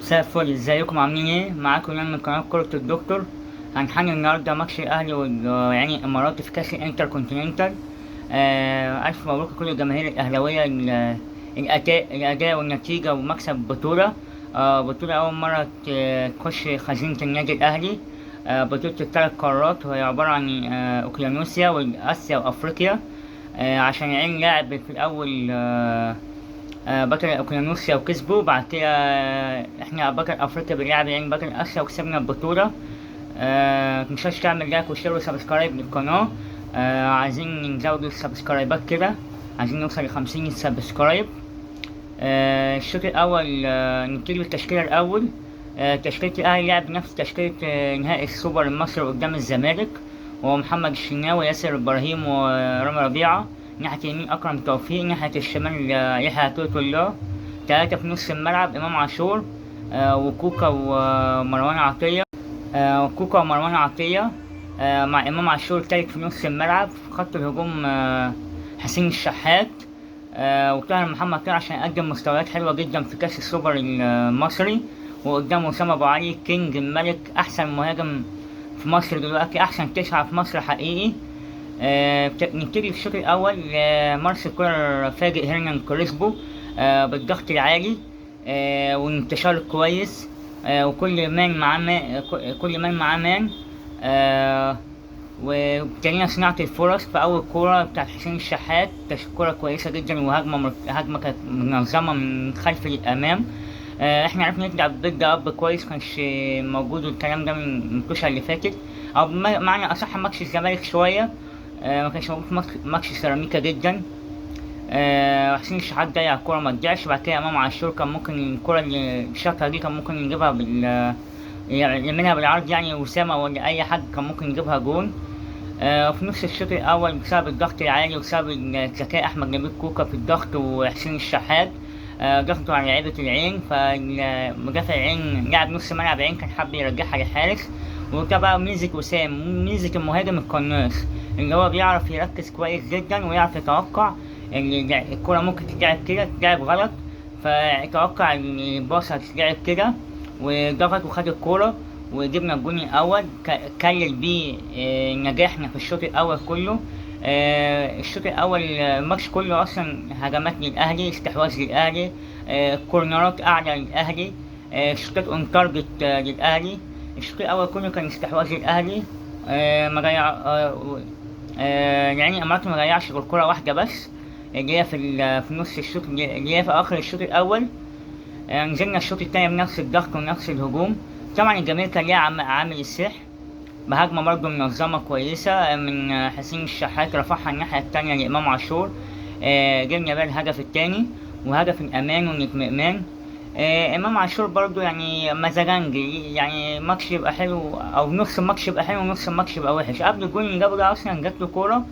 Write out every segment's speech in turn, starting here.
مساء الفل، ازيكم عاملين ايه؟ معاكم يان من قناة كرة الدكتور. هنحلل النهاردة ماتش الأهلي والعين الإماراتي في كأس الانتر كونتيننتال. ألف مبروك لكل الجماهير الأهلاوية، الأداء والنتيجة ومكسب البطولة. بطولة أول مرة تخش خزينة النادي الأهلي. بطولة الثلاث قارات، وهي عبارة عن أوقيانوسيا وآسيا وأفريقيا. عشان العين لعب في الأول بطل اوقيانوسيا وكسبوا. بعد كده احنا بطل افريقيا بنلعب يعني بطل اسيا وكسبنا البطولة. متنساش تعمل لايك وشير وسبسكرايب للقناة. عايزين نزود السبسكرايبات كده، عايزين نوصل ل50 سبسكرايب. الشوط الاول، نبتدي بالتشكيلة الاول. تشكيلة الاهلي لعب نفس تشكيلة نهائي السوبر المصري قدام الزمالك، وهو محمد الشناوي ياسر ابراهيم ورامي ربيعة. ناحية اليمين أكرم توفيق، ناحية الشمال يحيى توتو الله. تلاتة في نص الملعب إمام عاشور وكوكا ومروان عطية. مع إمام عاشور تالت في نص الملعب. في خط الهجوم حسين الشحات وطاهر محمد طاهر عشان يقدم مستويات حلوة جدا في كأس السوبر المصري. وقدامه أسامة أبو علي كينج الملك، أحسن مهاجم في مصر دلوقتي، أحسن تسعة في مصر حقيقي. نبتدي في الشوط الأول. مارسيل كولر فاجئ هيرنان كريسبو بالضغط العالي والانتشار الكويس، وكل مان معاه كل مان معاه مان. وابتدينا صناعة الفرص. في أول كورة بتاعت حسين الشحات، كورة كويسة جدا وهجمة كانت منظمة من خلف للأمام. احنا عرفنا نبدأ بيلد اب كويس، كانش موجود الكلام ده من الكوشة اللي فاتت، او معنى اصح ماتش الزمالك شوية. ما كانش موجود في ماتش سيراميكا جدا. حسين الشحات ضيع الكورة ما تضيعش. بعد كده امام عاشور كان ممكن الكورة اللي شاطها دي كان ممكن يجيبها يعملها بالعرض، يعني اسامة ولا اي حد كان ممكن يجيبها جون. في نص الشوط الاول بسبب الضغط العالي وبسبب ذكاء احمد نبيل كوكا في الضغط وحسين الشحات ضغطوا على لعيبة العين، فمدافع العين لاعب نص ملعب العين كان حابب يرجعها للحارس. وده بقى ميزة وسام، ميزة المهاجم القناص اللي هو بيعرف يركز كويس جدا ويعرف يتوقع ان الكرة ممكن تتلعب كده تتلعب غلط، فاتوقع ان الباص هتتلعب كده وضغط وخد الكرة وجبنا الجون الأول. كلل بيه نجاحنا في الشوط الأول كله. الشوط الأول الماتش كله أصلا هجمات للأهلي، استحواذ للأهلي، كورنرات أعلى للأهلي، شوطات أون تارجت للأهلي. الشوط الأول كله كان استحواذ للأهلي. ما ضيع يعني الإمارات ما ضيعش غير كرة واحدة بس، اللي هي في نص الشوط، اللي هي في آخر الشوط الأول. نزلنا الشوط التاني بنفس الضغط ونفس الهجوم. طبعا الجماهير كان ليها عامل السحر بهجمة برضه منظمة كويسة من حسين الشحات، رفعها الناحية التانية لإمام عاشور. جبنا بقى الهدف التاني وهدف الأمان والاطمئنان. إمام عاشور برضه يعني مزاجنجي، يعني ماتش يبقى حلو أو نص الماتش يبقى حلو ونص الماتش يبقى وحش. قبل الجول اللي جابه ده أصلا جاتله كورة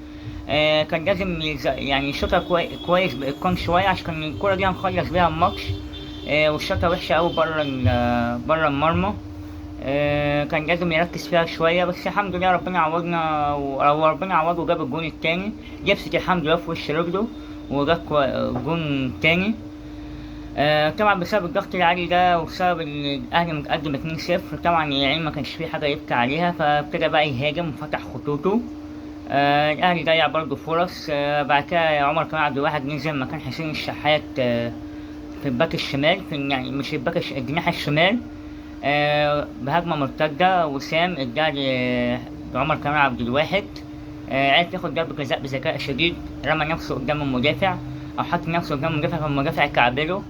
كان لازم يعني يشوطها كويس بإتقان شوية، عشان كان الكورة دي هنخلص بيها الماتش. والشوطة وحشة أوي برا المرمى. كان لازم يركز فيها شوية، بس الحمد لله ربنا عوضنا وربنا عوضه وجاب الجون التاني. لبست الحمد لله في وش رجله وجاب جون تاني. طبعا بسبب الضغط العالي ده وبسبب ان الاهلي متقدم 2-0، طبعا العين ما كانش فيه حاجة يبكي عليها، فابتدى بقى يهاجم وفتح خطوطه. الاهلي ضيع برضه فرص. بعد كده عمر كمال عبد الواحد نزل مكان حسين الشحات في الباك الشمال، يعني مش الجناح الشمال. بهجمة مرتدة وسام اداها لعمر كمال عبد الواحد. عرف ياخد ضربة جزاء بذكاء شديد، رمى نفسه قدام المدافع أو حط نفسه قدام المدافع فالمدافع كعبله.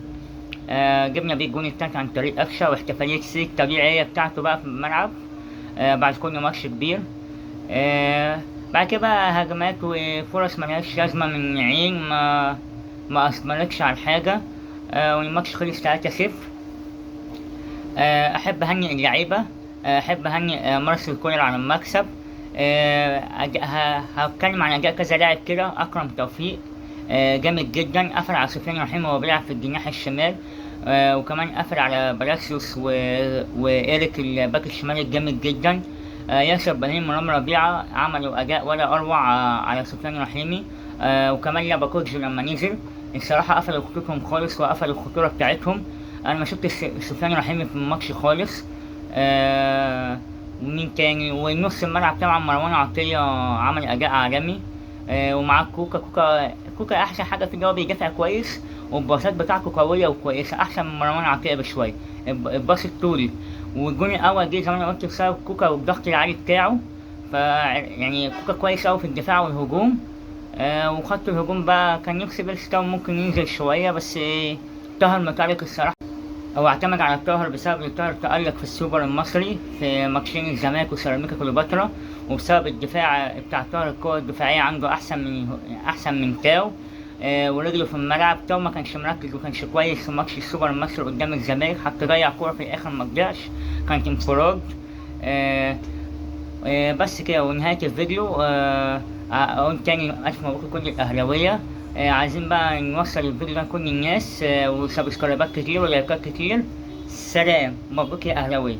جبنا بيه الجون التالت عن طريق قفشة واحتفالية سيك طبيعية بتاعته بقى في الملعب بعد كل ماتش كبير. بعد كده بقى هجمات وفرص ملهاش لازمة من عين ما أثمرتش على حاجة. والماتش خلص 3-0. احب اهنئ اللعيبه، احب اهنئ مارسيل كولر على المكسب. هتكلم عن اداء كذا لاعب كده. اكرم توفيق جامد جدا، قفل على سفيان رحيم وهو بيلعب في الجناح الشمال. وكمان قفل على بلاسيوس وإيريك الباك الشمال الجامد جدا. ياسر ابراهيم ورامي ربيعة عملوا أداء ولا أروع على سفيان رحيمي. وكمان لاباكوجي لما نزل الصراحة قفلوا خطوطهم خالص وقفلوا الخطورة بتاعتهم. انا ما شفتش سفيان رحيمي في الماتش خالص. آه ومين تاني؟ ونص الملعب طبعا مروان عطية عمل اداء عالمي. ومعاك كوكا احسن حاجه في جواب بيدافع كويس، والباصات بتاعته قويه وكويسه احسن من مروان عطيه بشويه. الباص الطولي والجون الاول جه زي ما انا قلت بسبب كوكا والضغط العالي بتاعه. يعني كوكا كويس قوي في الدفاع والهجوم. وخط الهجوم بقى كان نفسي بيرستاون ممكن ينزل شويه، بس طاهر متألق الصراحه. هو اعتمد على طاهر بسبب ان طاهر تألق في السوبر المصري في ماتشين الزمالك وسيراميكا كليوباترا، وبسبب الدفاع بتاع طاهر القوة الدفاعية عنده أحسن من تاو. ورجله في الملعب. تاو ما كانش مركز وكانش كويس في ماتش السوبر المصري قدام الزمالك، حتى ضيع كورة في الآخر ما تضيعش، كانت انفراد. بس كده ونهاية الفيديو. أقول تاني ألف مبروك لكل الأهلاوية. عايزين بقى نوصل الفيديو ده لكل الناس، وسبسكرايبات كتير ولايكات كتير. سلام، مبروك يا أهلاوية.